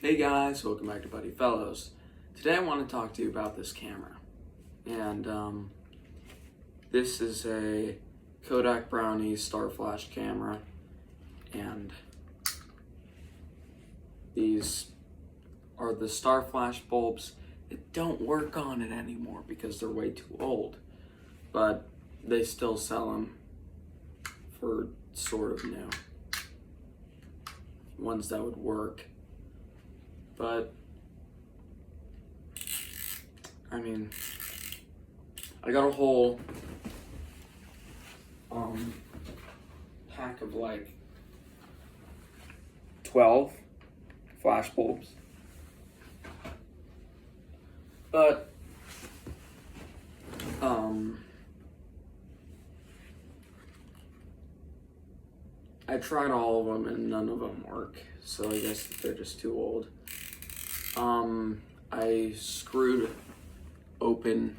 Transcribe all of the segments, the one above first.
Hey guys, welcome back to Buddy Fellows. Today I want to talk to you about this camera. And this is a Kodak Brownie Star-flash camera. And these are the Star-flash bulbs that don't work on it anymore because they're way too old. But they still sell them for sort of new ones that would work. But I mean, I got a whole pack of like 12 flash bulbs. But I tried all of them and none of them work. So I guess they're just too old. I screwed open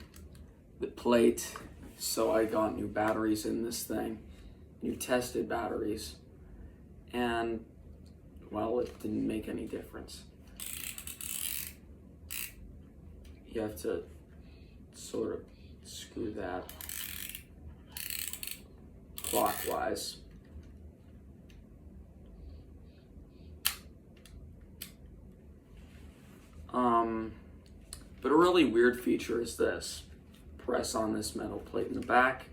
the plate, so I got new batteries in this thing, new tested batteries, and well, it didn't make any difference. You have to sort of screw that clockwise. But a really weird feature is this. Press on this metal plate in the back.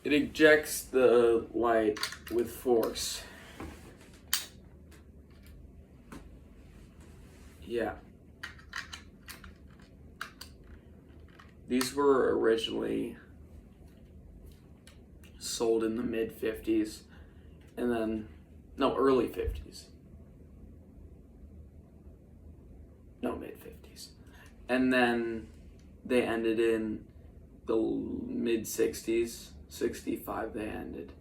It ejects the light with force. Yeah. These were originally sold in the mid-50s and then, no, early 50s. No, mid-50s. And then they ended in the mid-60s, 65 they ended.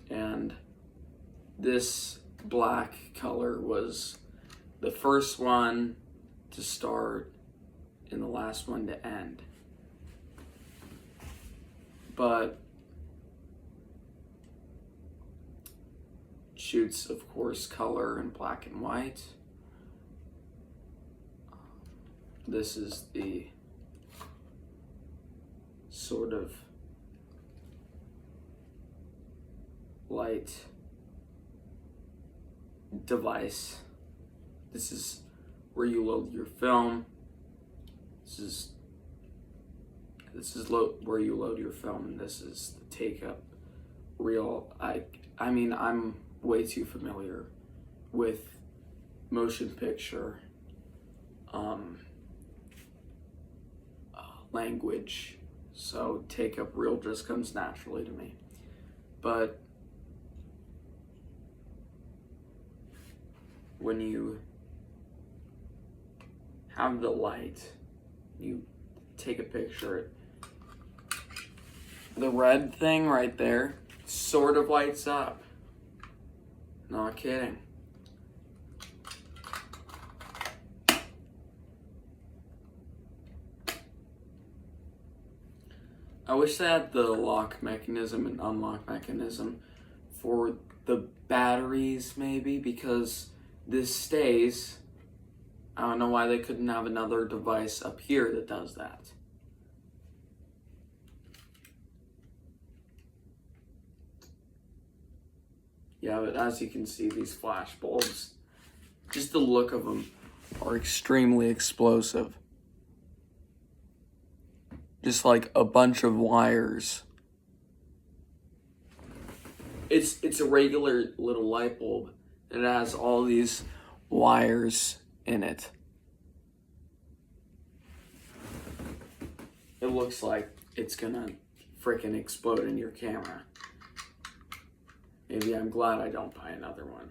And this black color was the first one to start and the last one to end. But shoots, of course, color and black and white. This is the sort of light device. This is where you load your film. This is where you load your film, and this is the take-up reel. I mean, I'm way too familiar with motion picture language, so take-up reel just comes naturally to me. But when you have the light, you take a picture, the red thing right there sort of lights up. Not kidding. I wish they had the lock mechanism and unlock mechanism for the batteries, maybe, because this stays. I don't know why they couldn't have another device up here that does that. Yeah, but as you can see, these flash bulbs, just the look of them are extremely explosive. Just like a bunch of wires. It's a regular little light bulb. It has all these wires in it. It looks like it's gonna frickin' explode in your camera. Maybe I'm glad I don't buy another one.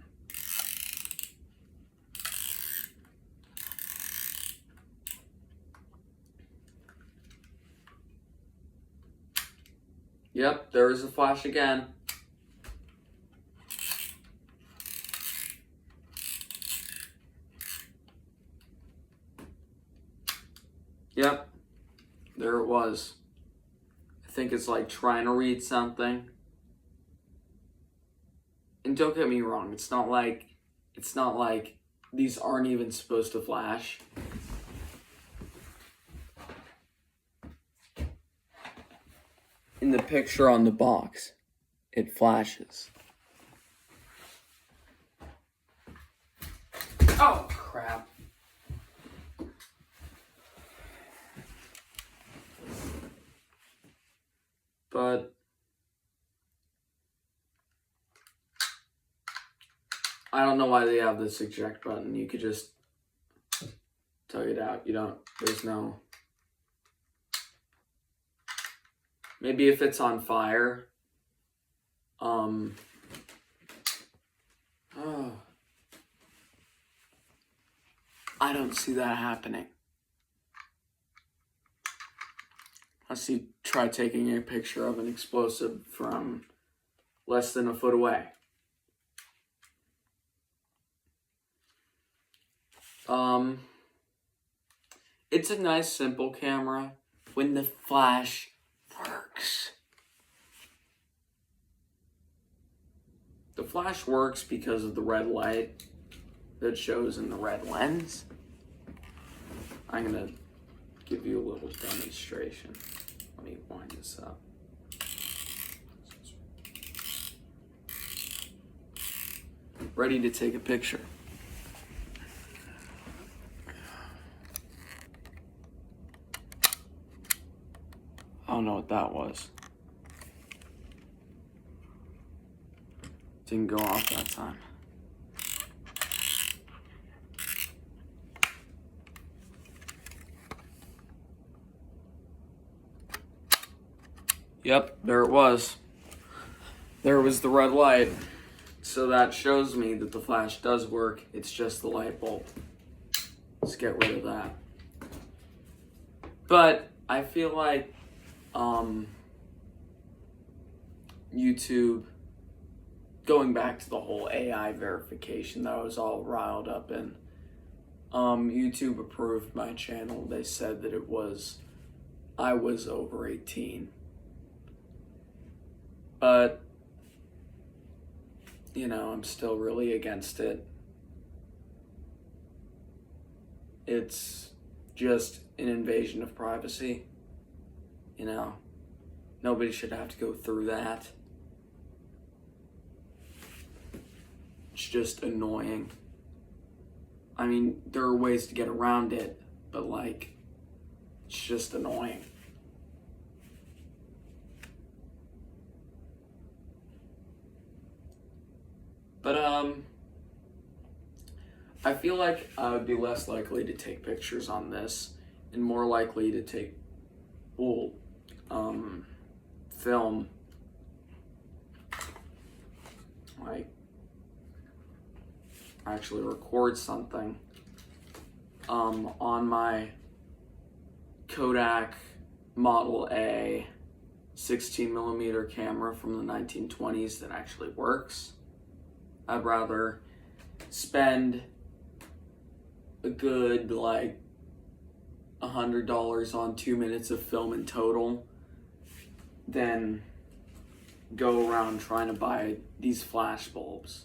Yep, there is a flash again. Yep, there it was. I think it's like trying to read something. And don't get me wrong, it's not like these aren't even supposed to flash. In the picture on the box, it flashes. Oh, crap. But I don't know why they have this eject button. You could just tug it out. There's no... Maybe if it's on fire. Oh. I don't see that happening. Unless you try taking a picture of an explosive from less than a foot away. It's a nice, simple camera when the flash works. The flash works because of the red light that shows in the red lens. I'm gonna give you a little demonstration. Let me wind this up. Ready to take a picture. I don't know what that was. Didn't go off that time. Yep, there it was. There was the red light. So that shows me that the flash does work. It's just the light bulb. Let's get rid of that. But I feel like YouTube, going back to the whole AI verification that I was all riled up in, YouTube approved my channel. They said that I was over 18. But, I'm still really against it. It's just an invasion of privacy. Nobody should have to go through that. It's just annoying. I mean, there are ways to get around it, but it's just annoying. But, I feel like I would be less likely to take pictures on this and more likely to take, film, actually record something, on my Kodak Model A 16mm camera from the 1920s that actually works. I'd rather spend a good $100 on 2 minutes of film in total than go around trying to buy these flash bulbs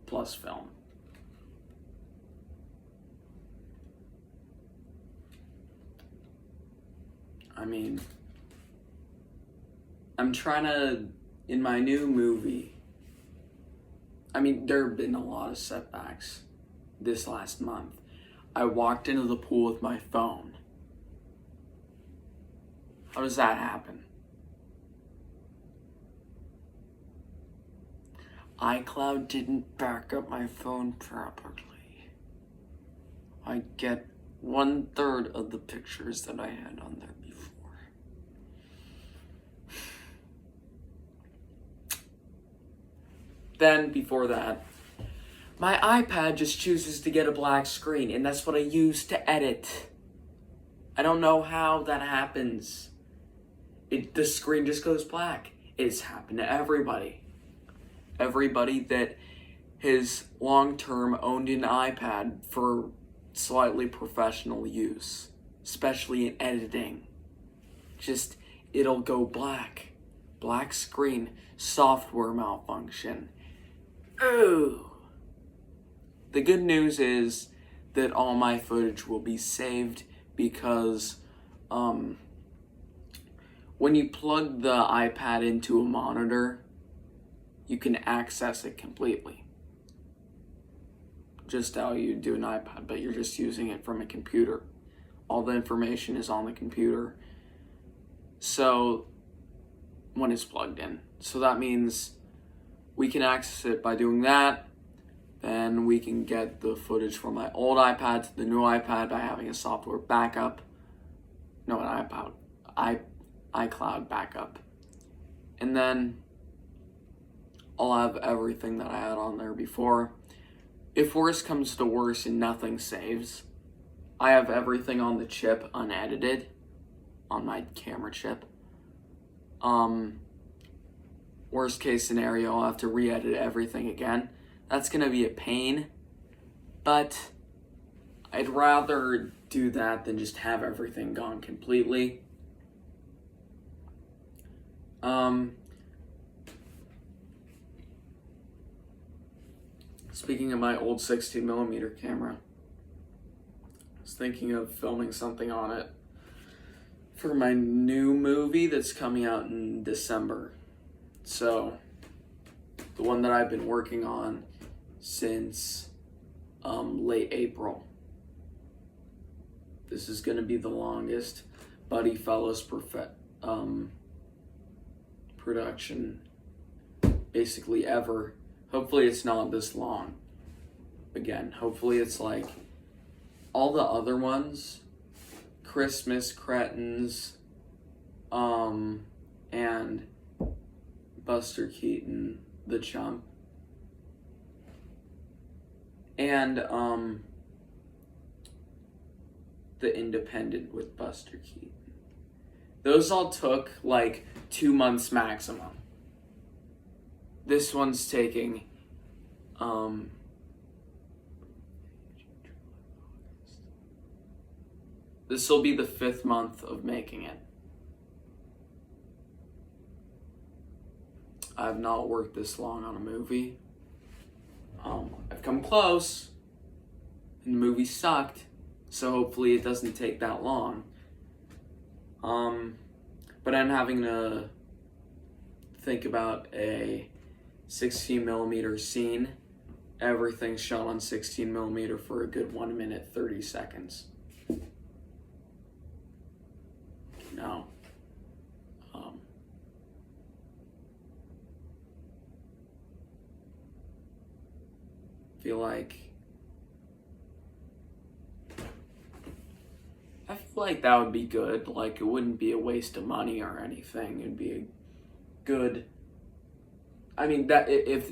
plus film. I mean, I'm trying to, in my new movie, there have been a lot of setbacks this last month. I walked into the pool with my phone. How does that happen? iCloud didn't back up my phone properly. I get 1/3 of the pictures that I had on there before. Then, before that, my iPad just chooses to get a black screen, and that's what I use to edit. I don't know how that happens. The screen just goes black. It's happened to everybody. Everybody that has long-term owned an iPad for slightly professional use, especially in editing. It'll go black Black screen. Software malfunction. Ooh. The good news is that all my footage will be saved because when you plug the iPad into a monitor, you can access it completely. Just how you do an iPad, but you're just using it from a computer. All the information is on the computer. So, when it's plugged in. So that means we can access it by doing that. Then we can get the footage from my old iPad to the new iPad by having a software backup. No, an iCloud backup. And then I'll have everything that I had on there before. If worse comes to worse and nothing saves, I have everything on the chip unedited, on my camera chip. Worst case scenario, I'll have to re-edit everything again. That's gonna be a pain, but I'd rather do that than just have everything gone completely. Speaking of my old 16mm camera, I was thinking of filming something on it for my new movie that's coming out in December. So, the one that I've been working on since late April. This is going to be the longest Buddy Fellows production basically ever. Hopefully it's not this long. Again, hopefully it's like all the other ones, Christmas Cretins, and Buster Keaton, the Chump, and The Independent with Buster Keaton. Those all took like 2 months maximum. This one's taking this will be the 5th month of making it. I've not worked this long on a movie. I've come close, and the movie sucked, so hopefully it doesn't take that long. But I'm having to think about a 16mm scene. Everything's shot on 16mm for a good 1 minute 30 seconds. No. Feel like that would be good. Like, it wouldn't be a waste of money or anything. It'd be a good. I mean, that if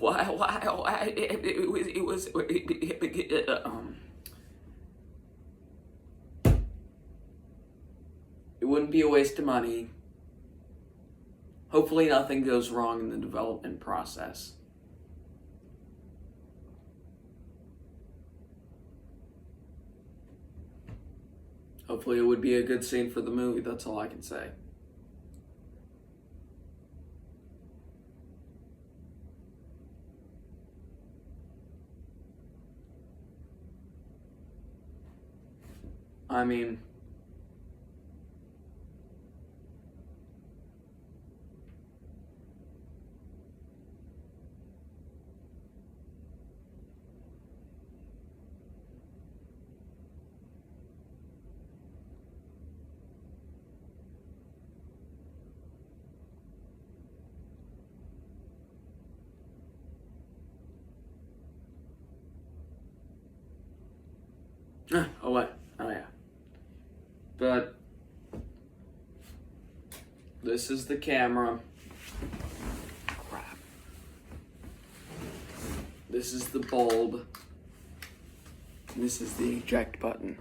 why it was it wouldn't be a waste of money. Hopefully, nothing goes wrong in the development process. Hopefully, it would be a good scene for the movie. That's all I can say. I mean, oh what? Oh yeah. But this is the camera. Crap. This is the bulb. This is the eject button.